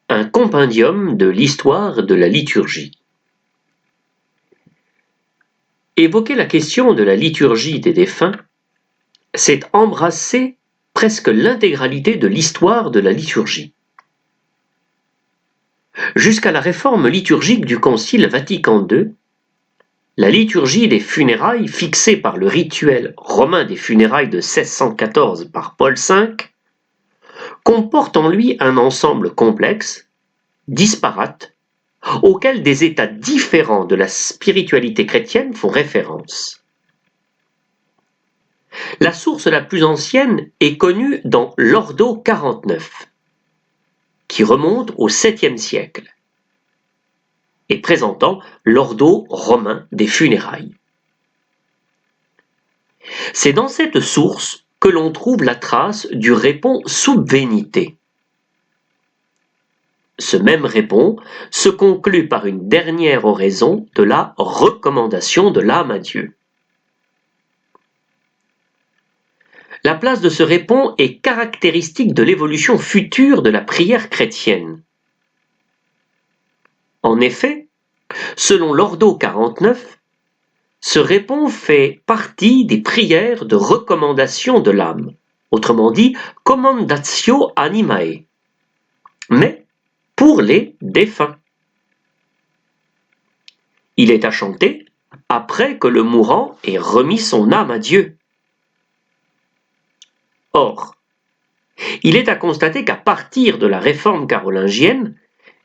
Un compendium de l'histoire de la liturgie. Évoquer la question de la liturgie des défunts, c'est embrasser presque l'intégralité de l'histoire de la liturgie. Jusqu'à la réforme liturgique du Concile Vatican II, la liturgie des funérailles fixée par le rituel romain des funérailles de 1614 par Paul V comporte en lui un ensemble complexe, disparate, auquel des états différents de la spiritualité chrétienne font référence. La source la plus ancienne est connue dans l'Ordo 49, qui remonte au 7e siècle, et présentant l'Ordo romain des funérailles. C'est dans cette source que l'on trouve la trace du répon sub venite. Ce même répon se conclut par une dernière oraison de la recommandation de l'âme à Dieu. La place de ce répon est caractéristique de l'évolution future de la prière chrétienne. En effet, selon l'Ordo 49, ce répon fait partie des prières de recommandation de l'âme, autrement dit commendatio animae, mais pour les défunts. Il est à chanter après que le mourant ait remis son âme à Dieu. Or, il est à constater qu'à partir de la réforme carolingienne,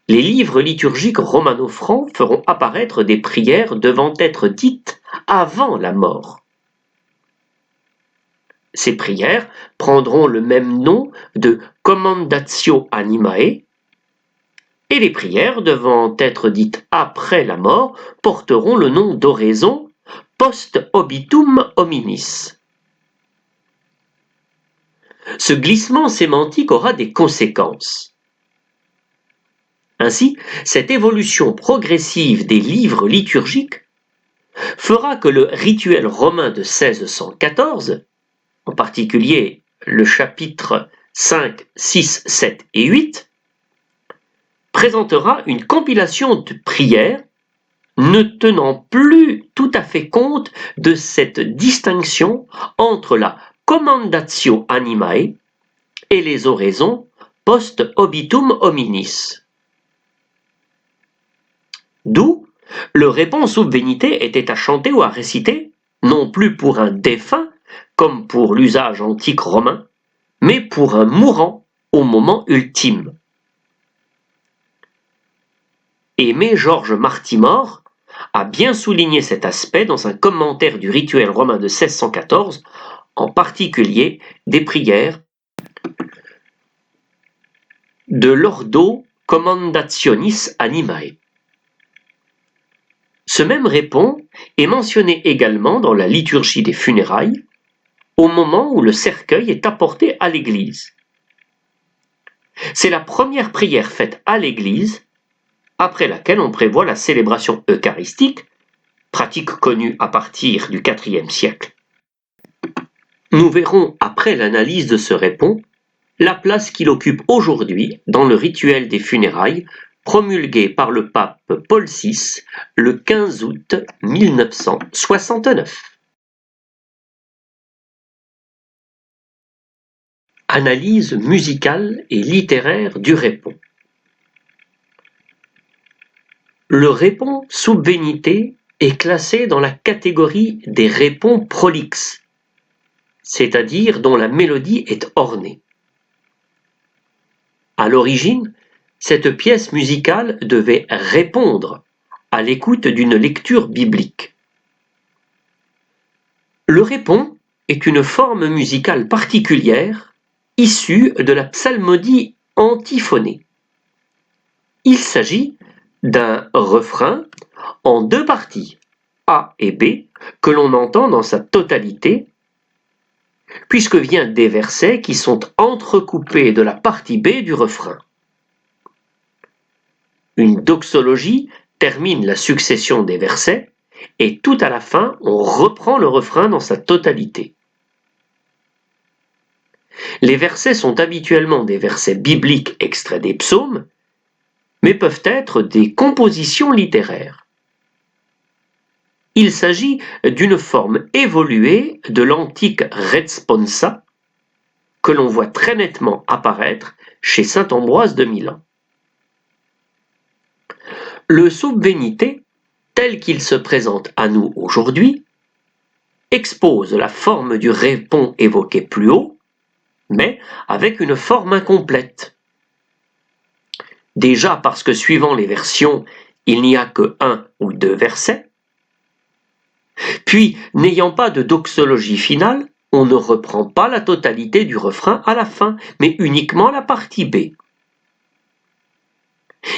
les livres liturgiques romano-francs feront apparaître des prières devant être dites avant la mort. Ces prières prendront le même nom de commendatio animae, et les prières devant être dites après la mort porteront le nom d'oraison post obitum hominis. Ce glissement sémantique aura des conséquences. Ainsi, cette évolution progressive des livres liturgiques fera que le rituel romain de 1614, en particulier le chapitre 5, 6, 7 et 8, présentera une compilation de prières ne tenant plus tout à fait compte de cette distinction entre la commendatio animae et les oraisons post obitum hominis. D'où le répon sub venite était à chanter ou à réciter, non plus pour un défunt, comme pour l'usage antique romain, mais pour un mourant au moment ultime. Aimé Georges Martimor a bien souligné cet aspect dans un commentaire du rituel romain de 1614, en particulier des prières de l'Ordo Commendationis Animae. Ce même répon est mentionné également dans la liturgie des funérailles, au moment où le cercueil est apporté à l'église. C'est la première prière faite à l'église, après laquelle on prévoit la célébration eucharistique, pratique connue à partir du IVe siècle. Nous verrons après l'analyse de ce répon la place qu'il occupe aujourd'hui dans le rituel des funérailles promulgué par le pape Paul VI le 15 août 1969. Analyse musicale et littéraire du répon. Le répon sub venite est classé dans la catégorie des répons prolixes, c'est-à-dire dont la mélodie est ornée. À l'origine, cette pièce musicale devait répondre à l'écoute d'une lecture biblique. Le répon est une forme musicale particulière issue de la psalmodie antiphonée. Il s'agit d'un refrain en deux parties, A et B, que l'on entend dans sa totalité, puisque vient des versets qui sont entrecoupés de la partie B du refrain. Une doxologie termine la succession des versets et tout à la fin, on reprend le refrain dans sa totalité. Les versets sont habituellement des versets bibliques extraits des psaumes, mais peuvent être des compositions littéraires. Il s'agit d'une forme évoluée de l'antique responsa que l'on voit très nettement apparaître chez saint Ambroise de Milan. Le sub venite, tel qu'il se présente à nous aujourd'hui, expose la forme du répon évoqué plus haut, mais avec une forme incomplète. Déjà parce que suivant les versions, il n'y a que un ou deux versets, puis n'ayant pas de doxologie finale, on ne reprend pas la totalité du refrain à la fin, mais uniquement la partie B.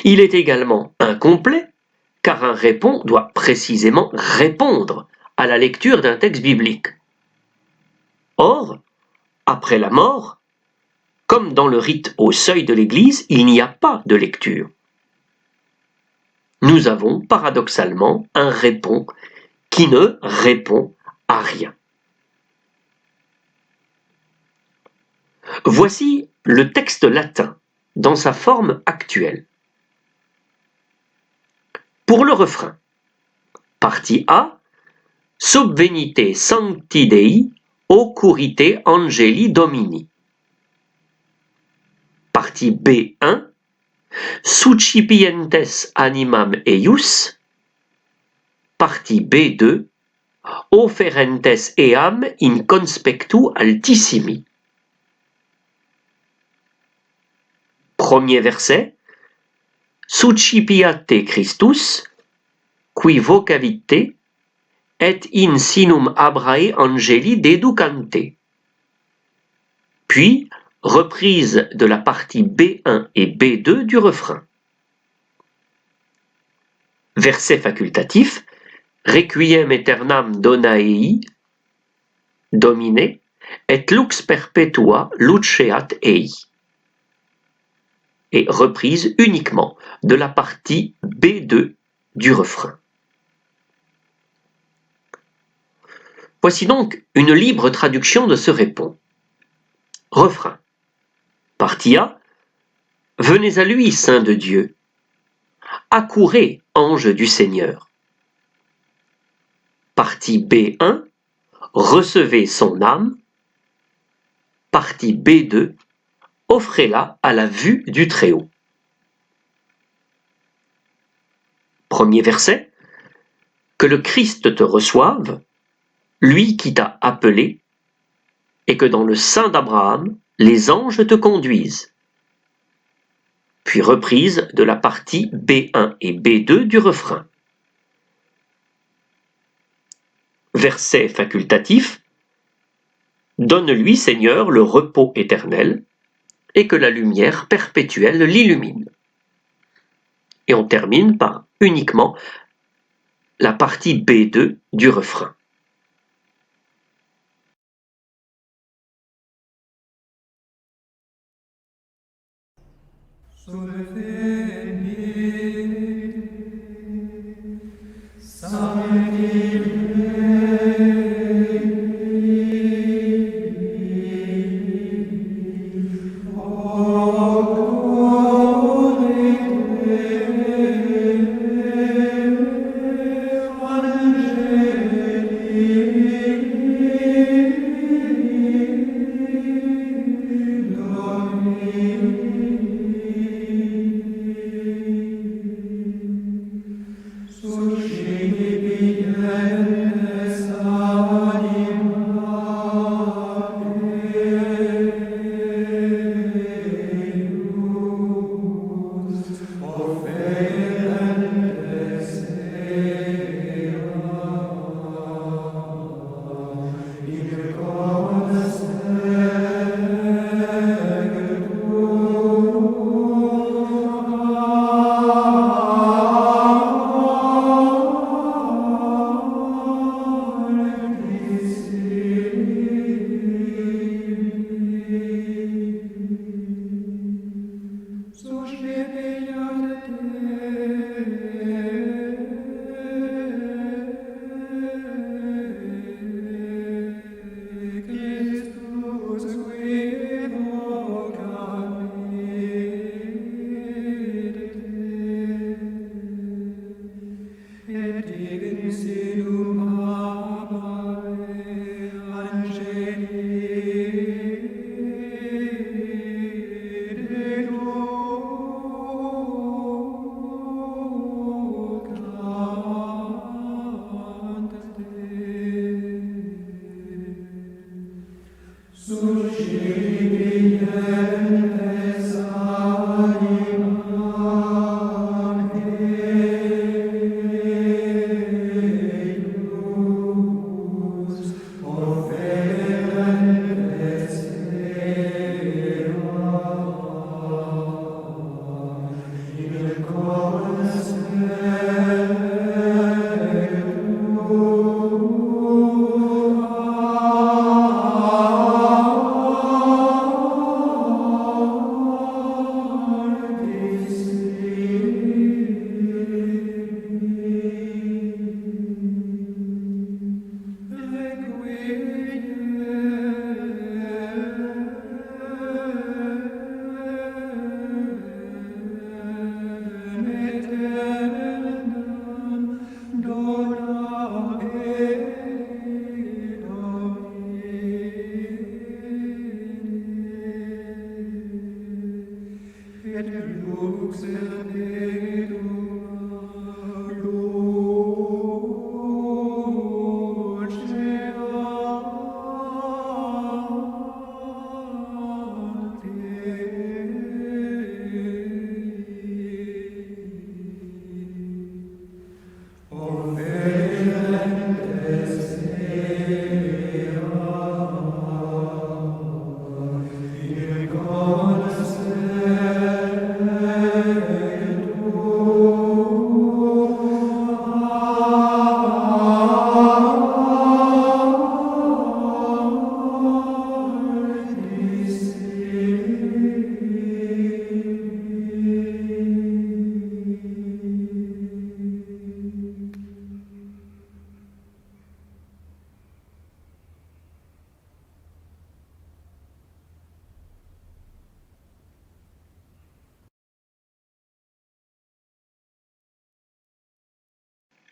Il est également incomplet, car un répon doit précisément répondre à la lecture d'un texte biblique. Or, après la mort, comme dans le rite au seuil de l'Église, il n'y a pas de lecture. Nous avons paradoxalement un répon qui ne répond à rien. Voici le texte latin dans sa forme actuelle. Pour le refrain, partie A, sub venite sancti Dei, occurrite angeli domini. Partie B1, succipientes animam eius. Partie B2, offerentes eam in conspectu altissimi. Premier verset, succipiate Christus, qui vocavite, et in sinum abrae angeli deducante. Puis, reprise de la partie B1 et B2 du refrain. Verset facultatif, Requiem aeternam dona ei, Domine, et lux perpetua luceat ei. Et reprise uniquement de la partie B2 du refrain. Voici donc une libre traduction de ce répon. Refrain. Partie A. Venez à lui, Saint de Dieu. Accourez, ange du Seigneur. Partie B1. Recevez son âme. Partie B2. Offrez-la à la vue du Très-Haut. Premier verset. Que le Christ te reçoive, lui qui t'a appelé, et que dans le sein d'Abraham, les anges te conduisent. Puis reprise de la partie B1 et B2 du refrain. Verset facultatif. Donne-lui, Seigneur, le repos éternel, et que la lumière perpétuelle l'illumine. Et on termine par uniquement la partie B2 du refrain.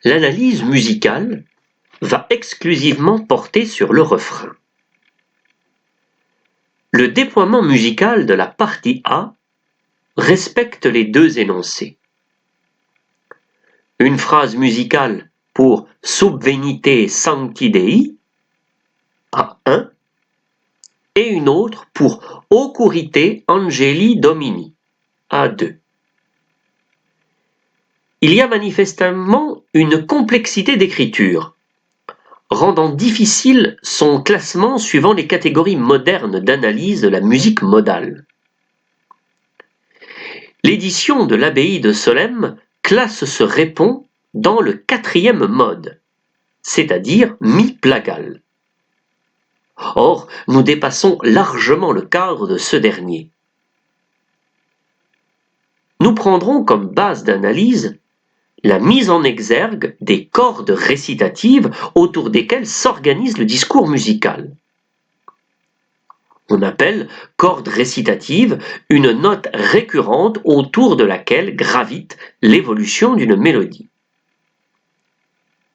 L'analyse musicale va exclusivement porter sur le refrain. Le déploiement musical de la partie A respecte les deux énoncés. Une phrase musicale pour Subvenite Sancti Dei, A1, et une autre pour Occurrite Angeli Domini, A2. Il y a manifestement une complexité d'écriture, rendant difficile son classement suivant les catégories modernes d'analyse de la musique modale. L'édition de l'abbaye de Solesmes classe ce répond dans le 4e mode, c'est-à-dire mi-plagal. Or, nous dépassons largement le cadre de ce dernier. Nous prendrons comme base d'analyse la mise en exergue des cordes récitatives autour desquelles s'organise le discours musical. On appelle corde récitative une note récurrente autour de laquelle gravite l'évolution d'une mélodie.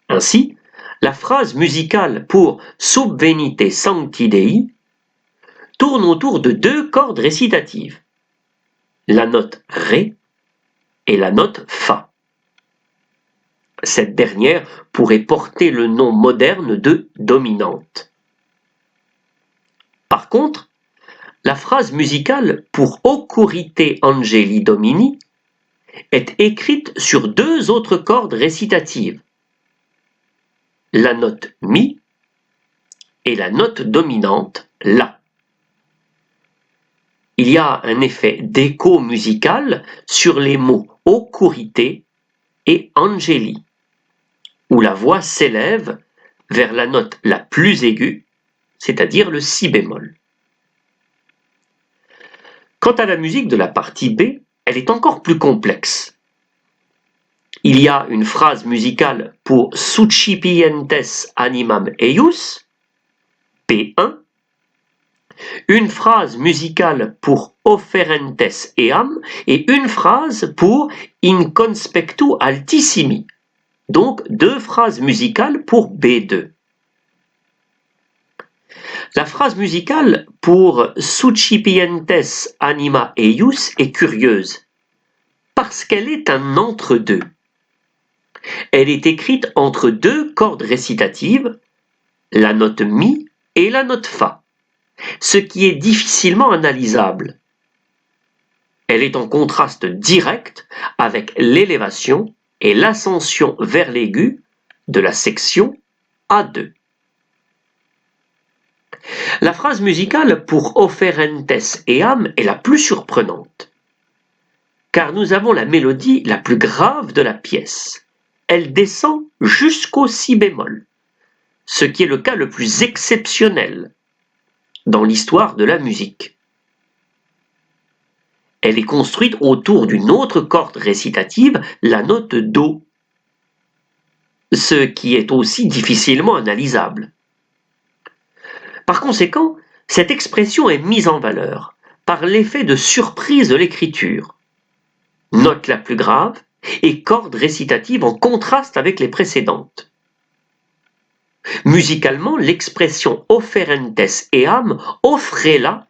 Ainsi, la phrase musicale pour Subvenite Sancti Dei tourne autour de deux cordes récitatives, la note Ré et la note Fa. Cette dernière pourrait porter le nom moderne de dominante. Par contre, la phrase musicale pour Occurrite Angeli Domini est écrite sur deux autres cordes récitatives, la note Mi et la note dominante La. Il y a un effet d'écho musical sur les mots Occurrite et Angeli, où la voix s'élève vers la note la plus aiguë, c'est-à-dire le si bémol. Quant à la musique de la partie B, elle est encore plus complexe. Il y a une phrase musicale pour Succipientes animam eius, P1, une phrase musicale pour Offerentes eam et une phrase pour In conspectu altissimi, donc deux phrases musicales pour B2. La phrase musicale pour Succipientes anima eius est curieuse, parce qu'elle est un entre-deux. Elle est écrite entre deux cordes récitatives, la note Mi et la note Fa. ce qui est difficilement analysable. Elle est en contraste direct avec l'élévation et l'ascension vers l'aigu de la section A2. La phrase musicale pour offerentes eam est la plus surprenante, car nous avons la mélodie la plus grave de la pièce. Elle descend jusqu'au si bémol, ce qui est le cas le plus exceptionnel dans l'histoire de la musique. Elle est construite autour d'une autre corde récitative, la note Do, ce qui est aussi difficilement analysable. Par conséquent, cette expression est mise en valeur par l'effet de surprise de l'écriture. Note la plus grave et corde récitative en contraste avec les précédentes. Musicalement, l'expression offerentes eam, offrez-la,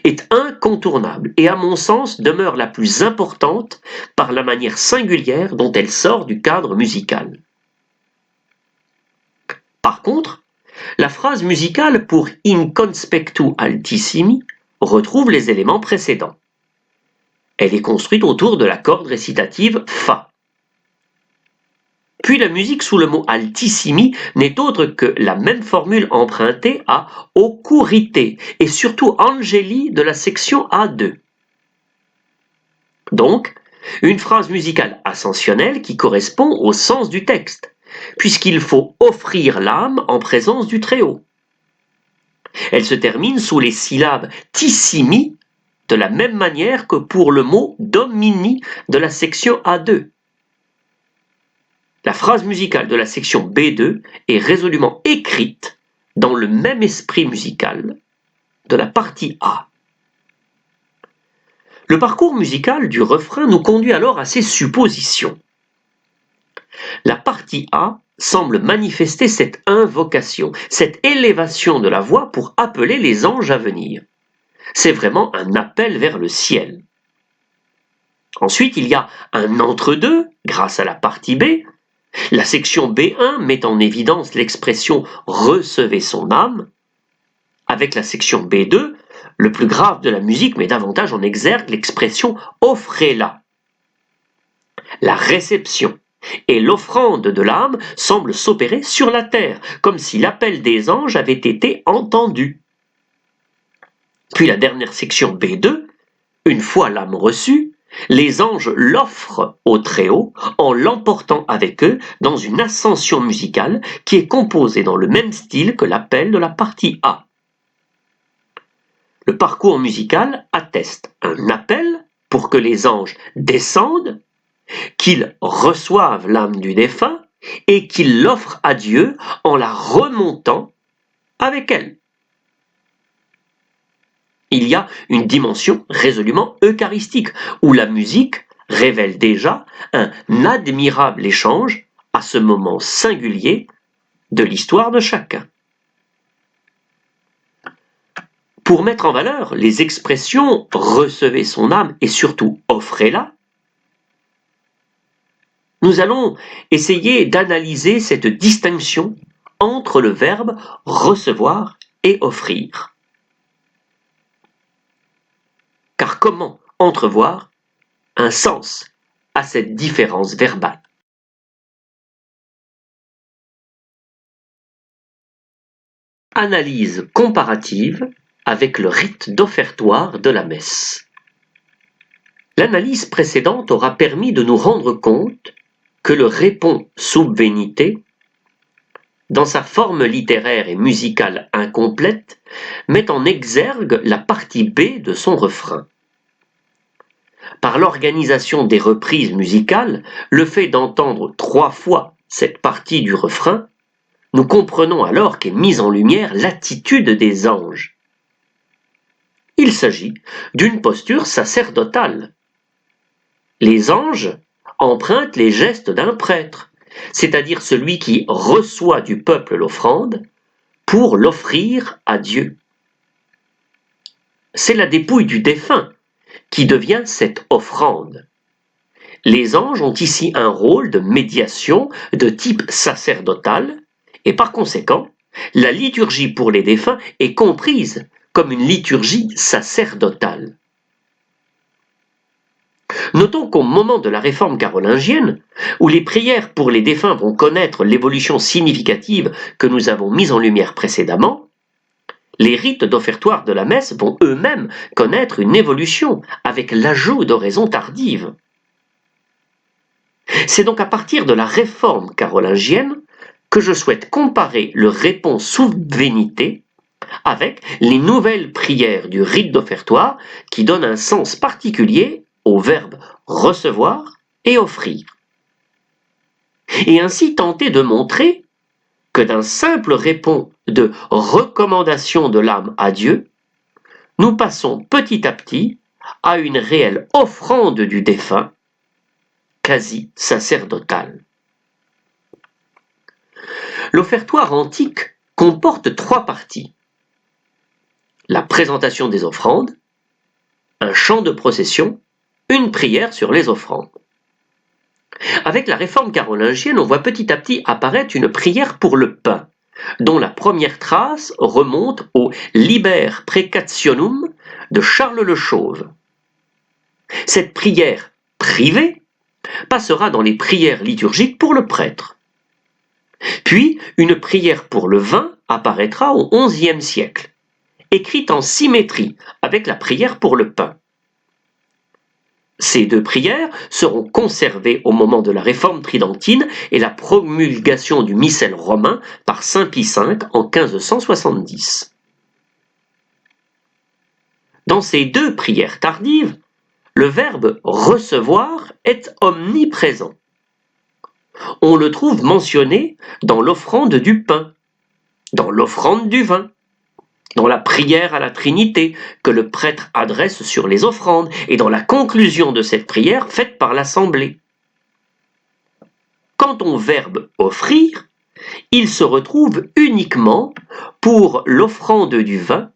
est incontournable et à mon sens demeure la plus importante par la manière singulière dont elle sort du cadre musical. Par contre, la phrase musicale pour in conspectu altissimi retrouve les éléments précédents. Elle est construite autour de la corde récitative Fa. Puis la musique sous le mot altissimi n'est autre que la même formule empruntée à occurrite et surtout angeli de la section A2. Donc, une phrase musicale ascensionnelle qui correspond au sens du texte, puisqu'il faut offrir l'âme en présence du Très-Haut. Elle se termine sous les syllabes tissimi, de la même manière que pour le mot domini de la section A2. La phrase musicale de la section B2 est résolument écrite dans le même esprit musical de la partie A. Le parcours musical du refrain nous conduit alors à ces suppositions. La partie A semble manifester cette invocation, cette élévation de la voix pour appeler les anges à venir. C'est vraiment un appel vers le ciel. Ensuite, il y a un entre-deux, grâce à la partie B. La section B1 met en évidence l'expression « recevez son âme ». Avec la section B2, le plus grave de la musique met davantage en exergue l'expression « offrez-la ». La réception et l'offrande de l'âme semblent s'opérer sur la terre, comme si l'appel des anges avait été entendu. Puis la dernière section B2, une fois l'âme reçue, les anges l'offrent au Très-Haut en l'emportant avec eux dans une ascension musicale qui est composée dans le même style que l'appel de la partie A. Le parcours musical atteste un appel pour que les anges descendent, qu'ils reçoivent l'âme du défunt et qu'ils l'offrent à Dieu en la remontant avec elle. Il y a une dimension résolument eucharistique, où la musique révèle déjà un admirable échange à ce moment singulier de l'histoire de chacun. Pour mettre en valeur les expressions « recevez son âme » et surtout « offrez-la », nous allons essayer d'analyser cette distinction entre le verbe « recevoir » et « offrir ». Car comment entrevoir un sens à cette différence verbale? Analyse comparative avec le rite d'offertoire de la messe. L'analyse précédente aura permis de nous rendre compte que le répons sub venite, dans sa forme littéraire et musicale incomplète, met en exergue la partie B de son refrain. Par l'organisation des reprises musicales, le fait d'entendre 3 fois cette partie du refrain, nous comprenons alors qu'est mise en lumière l'attitude des anges. Il s'agit d'une posture sacerdotale. Les anges empruntent les gestes d'un prêtre, c'est-à-dire celui qui reçoit du peuple l'offrande pour l'offrir à Dieu. C'est la dépouille du défunt qui devient cette offrande. Les anges ont ici un rôle de médiation de type sacerdotal et par conséquent, la liturgie pour les défunts est comprise comme une liturgie sacerdotale. Notons qu'au moment de la réforme carolingienne, où les prières pour les défunts vont connaître l'évolution significative que nous avons mise en lumière précédemment, les rites d'offertoire de la messe vont eux-mêmes connaître une évolution avec l'ajout d'oraisons tardives. C'est donc à partir de la réforme carolingienne que je souhaite comparer le répons subvenite avec les nouvelles prières du rite d'offertoire qui donnent un sens particulier au verbe recevoir et offrir. Et ainsi tenter de montrer que d'un simple répons de recommandation de l'âme à Dieu, nous passons petit à petit à une réelle offrande du défunt, quasi sacerdotale. L'offertoire antique comporte 3 parties. La présentation des offrandes, un chant de procession, une prière sur les offrandes. Avec la réforme carolingienne, on voit petit à petit apparaître une prière pour le pain, dont la première trace remonte au Liber Precationum de Charles le Chauve. Cette prière privée passera dans les prières liturgiques pour le prêtre. Puis, une prière pour le vin apparaîtra au XIe siècle, écrite en symétrie avec la prière pour le pain. Ces 2 prières seront conservées au moment de la réforme tridentine et la promulgation du missel romain par saint Pie V en 1570. Dans ces 2 prières tardives, le verbe recevoir est omniprésent. On le trouve mentionné dans l'offrande du pain, dans l'offrande du vin, dans la prière à la Trinité que le prêtre adresse sur les offrandes et dans la conclusion de cette prière faite par l'Assemblée. Quant au verbe offrir, il se retrouve uniquement pour l'offrande du vin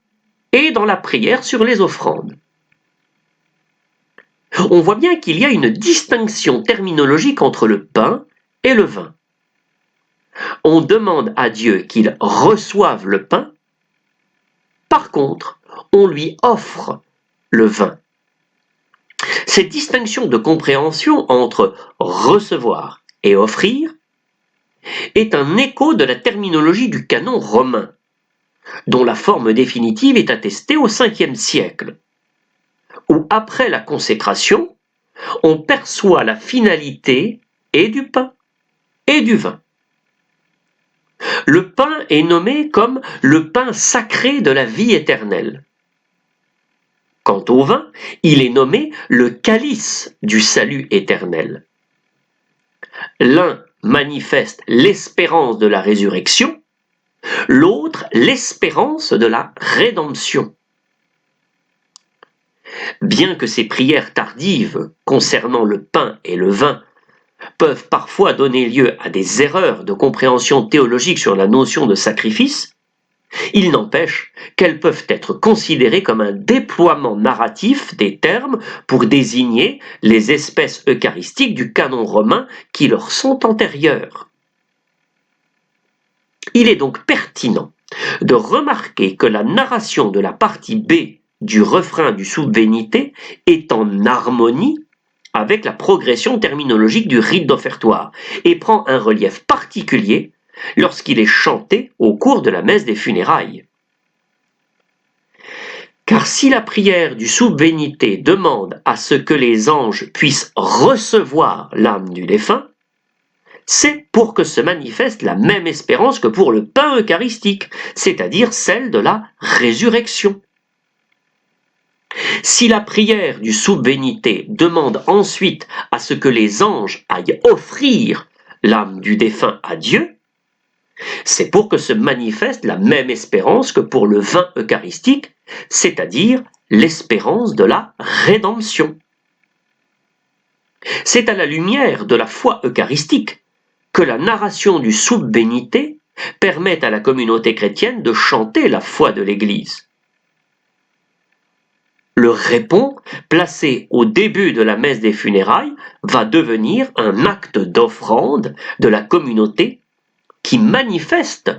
et dans la prière sur les offrandes. On voit bien qu'il y a une distinction terminologique entre le pain et le vin. On demande à Dieu qu'il reçoive le pain. Par contre, on lui offre le vin. Cette distinction de compréhension entre recevoir et offrir est un écho de la terminologie du canon romain, dont la forme définitive est attestée au Ve siècle, où après la consécration, on perçoit la finalité et du pain et du vin. Le pain est nommé comme le pain sacré de la vie éternelle. Quant au vin, il est nommé le calice du salut éternel. L'un manifeste l'espérance de la résurrection, l'autre l'espérance de la rédemption. Bien que ces prières tardives concernant le pain et le vin peuvent parfois donner lieu à des erreurs de compréhension théologique sur la notion de sacrifice, il n'empêche qu'elles peuvent être considérées comme un déploiement narratif des termes pour désigner les espèces eucharistiques du canon romain qui leur sont antérieures. Il est donc pertinent de remarquer que la narration de la partie B du refrain du Subvenite est en harmonie avec la progression terminologique du rite d'offertoire et prend un relief particulier lorsqu'il est chanté au cours de la messe des funérailles. Car si la prière du Subvenite demande à ce que les anges puissent recevoir l'âme du défunt, c'est pour que se manifeste la même espérance que pour le pain eucharistique, c'est-à-dire celle de la résurrection. Si la prière du Subvenite demande ensuite à ce que les anges aillent offrir l'âme du défunt à Dieu, c'est pour que se manifeste la même espérance que pour le vin eucharistique, c'est-à-dire l'espérance de la rédemption. C'est à la lumière de la foi eucharistique que la narration du Subvenite permet à la communauté chrétienne de chanter la foi de l'Église. Le répons, placé au début de la messe des funérailles, va devenir un acte d'offrande de la communauté qui manifeste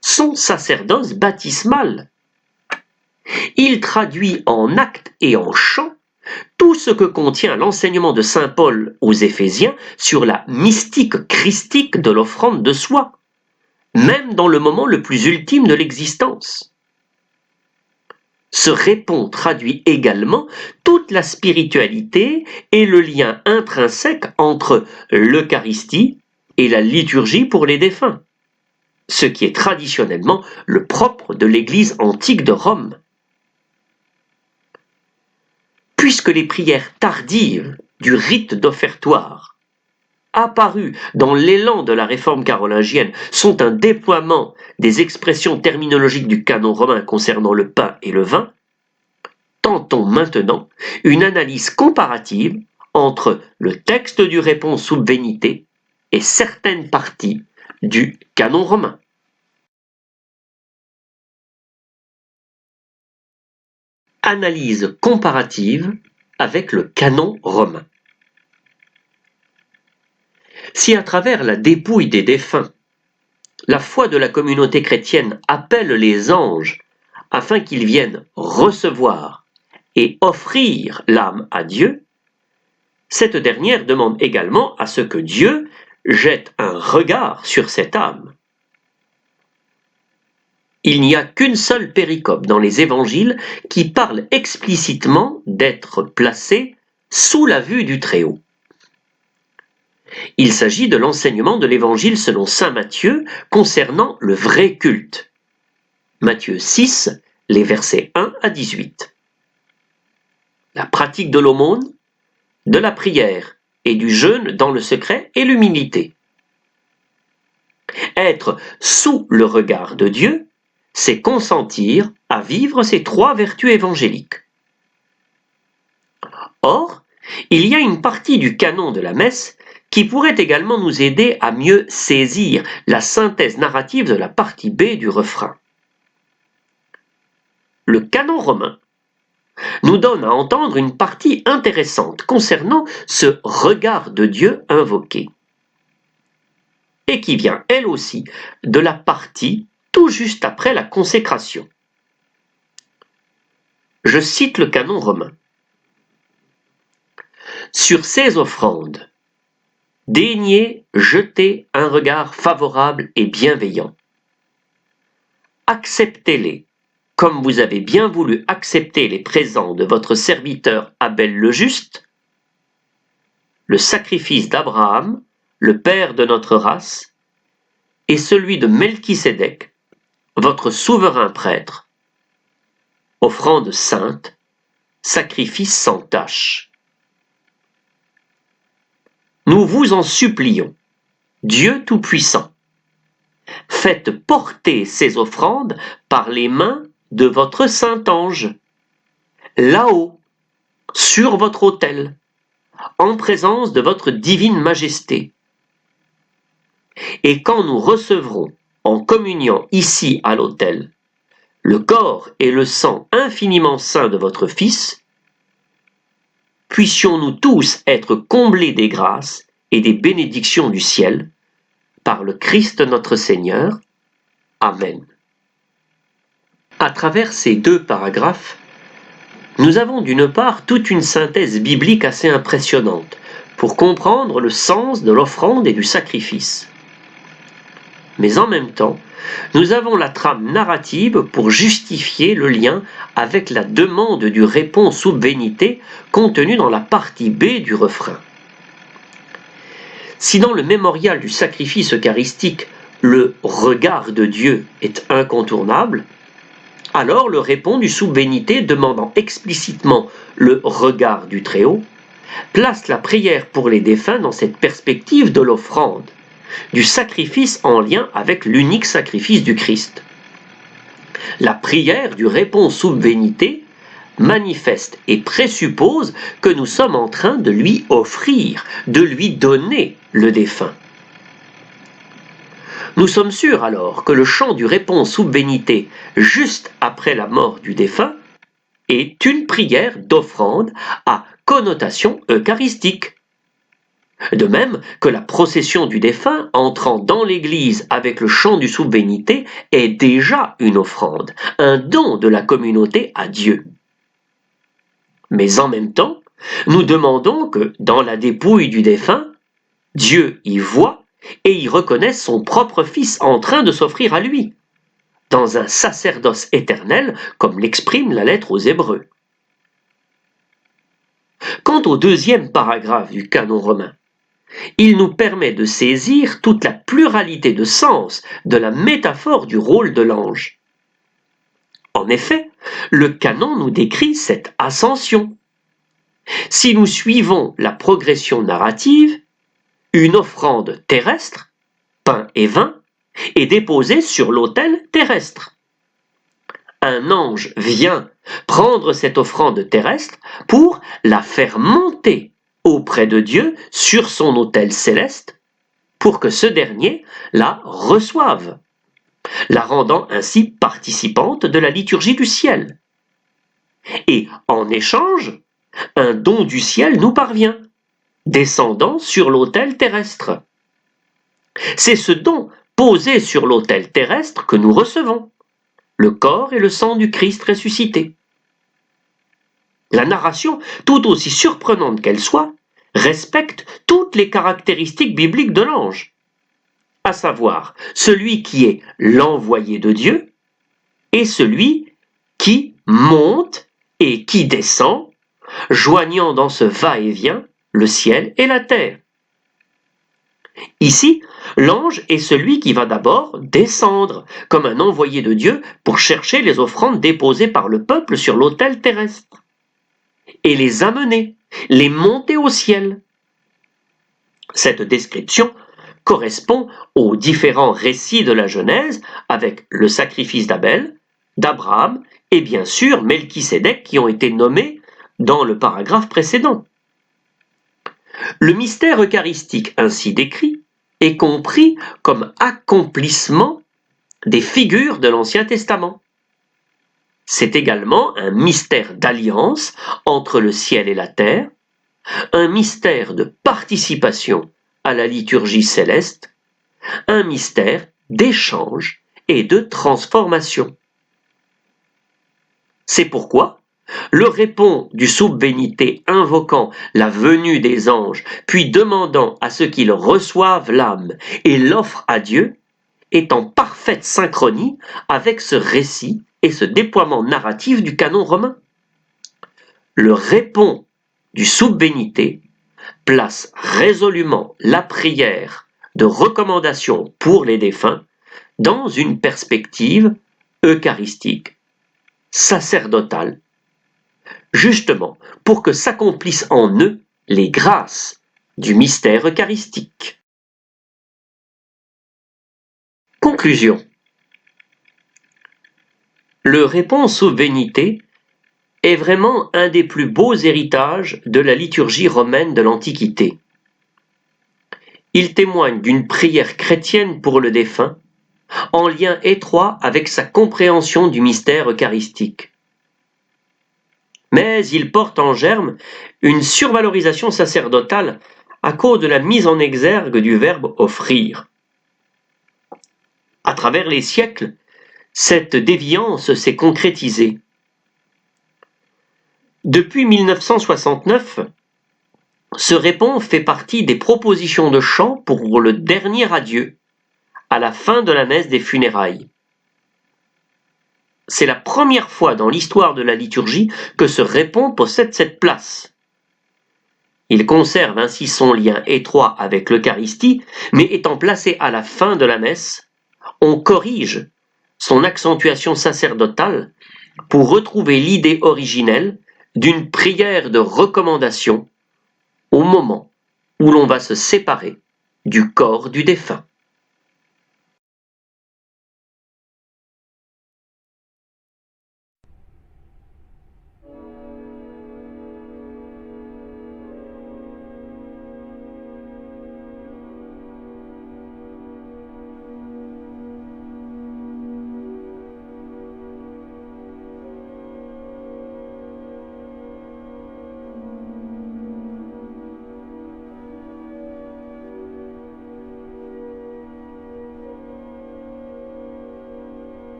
son sacerdoce baptismal. Il traduit en actes et en chants tout ce que contient l'enseignement de saint Paul aux Éphésiens sur la mystique christique de l'offrande de soi, même dans le moment le plus ultime de l'existence. Ce répond traduit également toute la spiritualité et le lien intrinsèque entre l'Eucharistie et la liturgie pour les défunts, ce qui est traditionnellement le propre de l'Église antique de Rome. Puisque les prières tardives du rite d'offertoire, apparues dans l'élan de la réforme carolingienne, sont un déploiement des expressions terminologiques du canon romain concernant le pain et le vin, tentons maintenant une analyse comparative entre le texte du Réponse sub venite et certaines parties du canon romain. Analyse comparative avec le canon romain. Si à travers la dépouille des défunts, la foi de la communauté chrétienne appelle les anges afin qu'ils viennent recevoir et offrir l'âme à Dieu, cette dernière demande également à ce que Dieu jette un regard sur cette âme. Il n'y a qu'une seule péricope dans les évangiles qui parle explicitement d'être placé sous la vue du Très-Haut. Il s'agit de l'enseignement de l'évangile selon saint Matthieu concernant le vrai culte. Matthieu 6, les versets 1 à 18. La pratique de l'aumône, de la prière et du jeûne dans le secret et l'humilité. Être sous le regard de Dieu, c'est consentir à vivre ces trois vertus évangéliques. Or, il y a une partie du canon de la messe qui pourrait également nous aider à mieux saisir la synthèse narrative de la partie B du refrain. Le canon romain nous donne à entendre une partie intéressante concernant ce regard de Dieu invoqué, et qui vient elle aussi de la partie tout juste après la consécration. Je cite le canon romain. Sur ces offrandes, daignez jeter un regard favorable et bienveillant. Acceptez-les, comme vous avez bien voulu accepter les présents de votre serviteur Abel le Juste, le sacrifice d'Abraham, le père de notre race, et celui de Melchisédek, votre souverain prêtre, offrande sainte, sacrifice sans tache. Nous vous en supplions, Dieu Tout-Puissant, faites porter ces offrandes par les mains de votre saint ange, là-haut, sur votre autel, en présence de votre divine majesté. Et quand nous recevrons, en communion ici à l'autel, le corps et le sang infiniment saints de votre Fils, puissions-nous tous être comblés des grâces et des bénédictions du ciel, par le Christ notre Seigneur. Amen. À travers ces deux paragraphes, nous avons d'une part toute une synthèse biblique assez impressionnante pour comprendre le sens de l'offrande et du sacrifice. Mais en même temps, nous avons la trame narrative pour justifier le lien avec la demande du Réponse sub venite contenue dans la partie B du refrain. Si dans le mémorial du sacrifice eucharistique, le regard de Dieu est incontournable, alors le Réponse du sub venite demandant explicitement le regard du Très-Haut, place la prière pour les défunts dans cette perspective de l'offrande, du sacrifice en lien avec l'unique sacrifice du Christ. La prière du Réponse sub venite manifeste et présuppose que nous sommes en train de lui offrir, de lui donner le défunt. Nous sommes sûrs alors que le chant du Réponse sub venite juste après la mort du défunt est une prière d'offrande à connotation eucharistique. De même que la procession du défunt entrant dans l'église avec le chant du Sub-Venite est déjà une offrande, un don de la communauté à Dieu. Mais en même temps, nous demandons que, dans la dépouille du défunt, Dieu y voit et y reconnaisse son propre Fils en train de s'offrir à lui, dans un sacerdoce éternel, comme l'exprime la lettre aux Hébreux. Quant au deuxième paragraphe du canon romain, il nous permet de saisir toute la pluralité de sens de la métaphore du rôle de l'ange. En effet, le canon nous décrit cette ascension. Si nous suivons la progression narrative, une offrande terrestre, pain et vin, est déposée sur l'autel terrestre. Un ange vient prendre cette offrande terrestre pour la faire monter auprès de Dieu sur son autel céleste, pour que ce dernier la reçoive, la rendant ainsi participante de la liturgie du ciel. Et en échange, un don du ciel nous parvient, descendant sur l'autel terrestre. C'est ce don posé sur l'autel terrestre que nous recevons, le corps et le sang du Christ ressuscité. La narration, tout aussi surprenante qu'elle soit, respecte toutes les caractéristiques bibliques de l'ange, à savoir celui qui est l'envoyé de Dieu et celui qui monte et qui descend, joignant dans ce va-et-vient le ciel et la terre. Ici, l'ange est celui qui va d'abord descendre comme un envoyé de Dieu pour chercher les offrandes déposées par le peuple sur l'autel terrestre et les amener, les monter au ciel. Cette description correspond aux différents récits de la Genèse avec le sacrifice d'Abel, d'Abraham et bien sûr Melchisédek qui ont été nommés dans le paragraphe précédent. Le mystère eucharistique ainsi décrit est compris comme accomplissement des figures de l'Ancien Testament. C'est également un mystère d'alliance entre le ciel et la terre, un mystère de participation à la liturgie céleste, un mystère d'échange et de transformation. C'est pourquoi le répond du Sub-Venite invoquant la venue des anges, puis demandant à ce qu'ils reçoivent l'âme et l'offrent à Dieu, est en parfaite synchronie avec ce récit et ce déploiement narratif du canon romain. Le répond du Sub-Venite place résolument la prière de recommandation pour les défunts dans une perspective eucharistique, sacerdotale, justement pour que s'accomplissent en eux les grâces du mystère eucharistique. Conclusion. Le répons Sub-Venite est vraiment un des plus beaux héritages de la liturgie romaine de l'Antiquité. Il témoigne d'une prière chrétienne pour le défunt, en lien étroit avec sa compréhension du mystère eucharistique. Mais il porte en germe une survalorisation sacerdotale à cause de la mise en exergue du verbe offrir. À travers les siècles, cette déviance s'est concrétisée. Depuis 1969, ce répons fait partie des propositions de chant pour le dernier adieu, à la fin de la messe des funérailles. C'est la première fois dans l'histoire de la liturgie que ce répons possède cette place. Il conserve ainsi son lien étroit avec l'Eucharistie, mais étant placé à la fin de la messe, on corrige son accentuation sacerdotale pour retrouver l'idée originelle d'une prière de recommandation au moment où l'on va se séparer du corps du défunt.